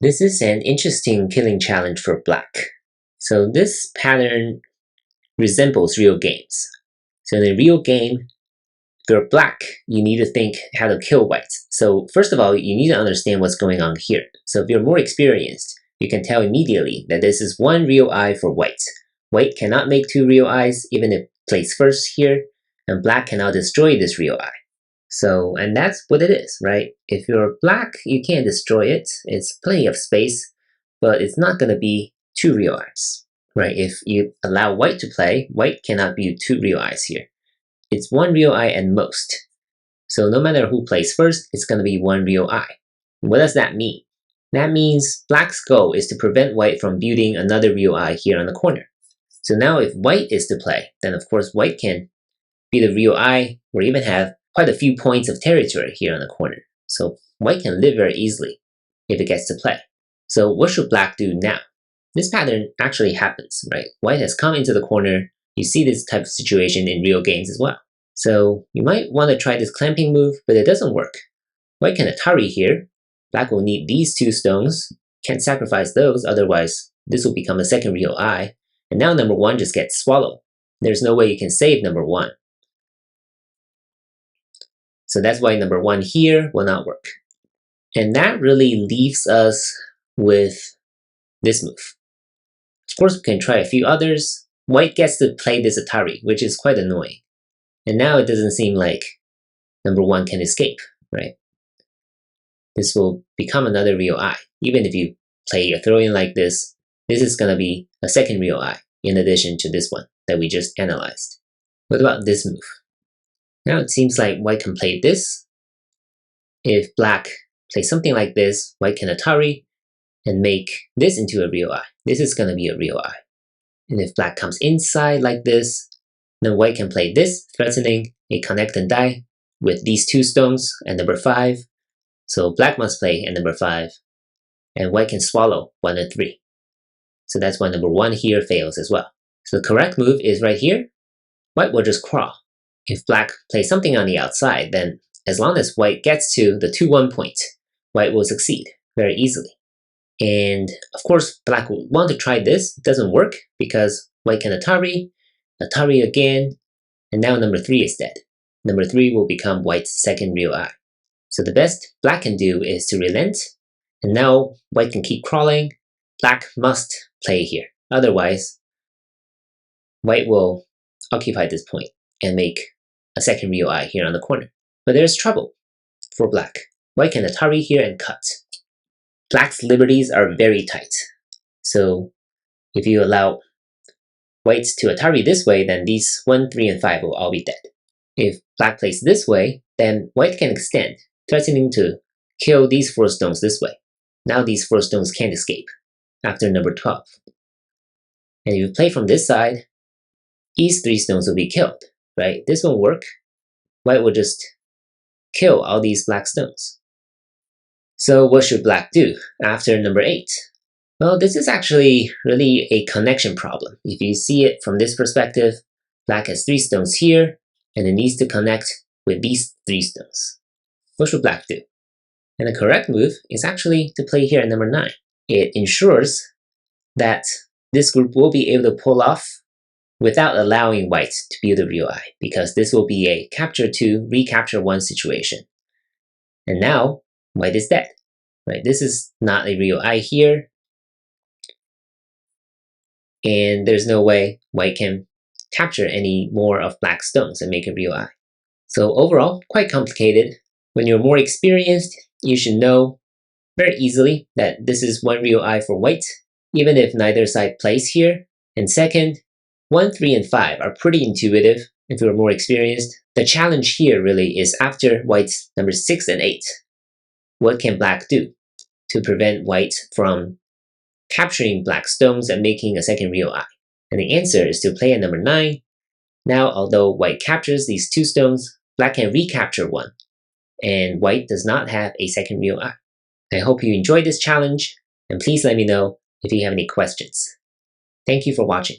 This is an interesting killing challenge for black. So this pattern resembles real games. So in a real game, if you're black, you need to think how to kill white. So first of all, you need to understand what's going on here. So if you're more experienced, you can tell immediately that this is one real eye for white. White cannot make two real eyes, even if it plays first here, and black cannot destroy this real eye. So, and that's what it is, right? If you're black, you can't destroy it. It's plenty of space, but it's not going to be two real eyes, right? If you allow white to play, white cannot be two real eyes here. It's one real eye at most. So no matter who plays first, it's going to be one real eye. What does that mean? That means black's goal is to prevent white from building another real eye here on the corner. So now if white is to play, then of course white can be the real eye or even have quite a few points of territory here on the corner. So white can live very easily if it gets to play. So what should black do now? This pattern actually happens, right? White has come into the corner. You see this type of situation in real games as well. So you might want to try this clamping move, but it doesn't work. White can Atari here. Black will need these two stones. Can't sacrifice those, otherwise this will become a second real eye. And now number one just gets swallowed. There's no way you can save number one. So that's why number one here will not work. And that really leaves us with this move. Of course, we can try a few others. White gets to play this Atari, which is quite annoying. And now it doesn't seem like number one can escape, right? This will become another real eye. Even if you play a throw-in like this is going to be a second real eye in addition to this one that we just analyzed. What about this move? Now it seems like white can play this. If black plays something like this, white can Atari and make this into a real eye. This is going to be a real eye. And if black comes inside like this, then white can play this, threatening a connect and die with these two stones at number 5. So black must play at number 5, and white can swallow 1 and 3. So that's why number 1 here fails as well. So the correct move is right here. White will just crawl. If black plays something on the outside, then as long as white gets to the 2-1 point, white will succeed very easily. And of course, black will want to try this. It doesn't work because white can Atari again, and now number 3 is dead. Number 3 will become white's second real eye. So the best black can do is to relent, and now white can keep crawling. Black must play here. Otherwise, white will occupy this point and make a second real eye here on the corner. But there's trouble for black. White can Atari here and cut. Black's liberties are very tight. So if you allow white to Atari this way, then these 1, 3, and 5 will all be dead. If black plays this way, then white can extend, threatening to kill these 4 stones this way. Now these 4 stones can't escape after number 12. And if you play from this side, these 3 stones will be killed, right? This won't work. White will just kill all these black stones. So what should black do after number 8? Well, this is actually really a connection problem. If you see it from this perspective, black has 3 stones here, and it needs to connect with these 3 stones. What should black do? And the correct move is actually to play here at number 9. It ensures that this group will be able to pull off without allowing white to build a real eye, because this will be a capture 2, recapture 1 situation. And now, white is dead, right? This is not a real eye here, and there's no way white can capture any more of black stones and make a real eye. So overall, quite complicated. When you're more experienced, you should know very easily that this is one real eye for white, even if neither side plays here. And second, 1, 3, and 5 are pretty intuitive if you're more experienced. The challenge here really is after white's number 6 and 8. What can black do to prevent white from capturing black stones and making a second real eye? And the answer is to play at number 9. Now, although white captures these 2 stones, black can recapture 1, and white does not have a second real eye. I hope you enjoyed this challenge, and please let me know if you have any questions. Thank you for watching.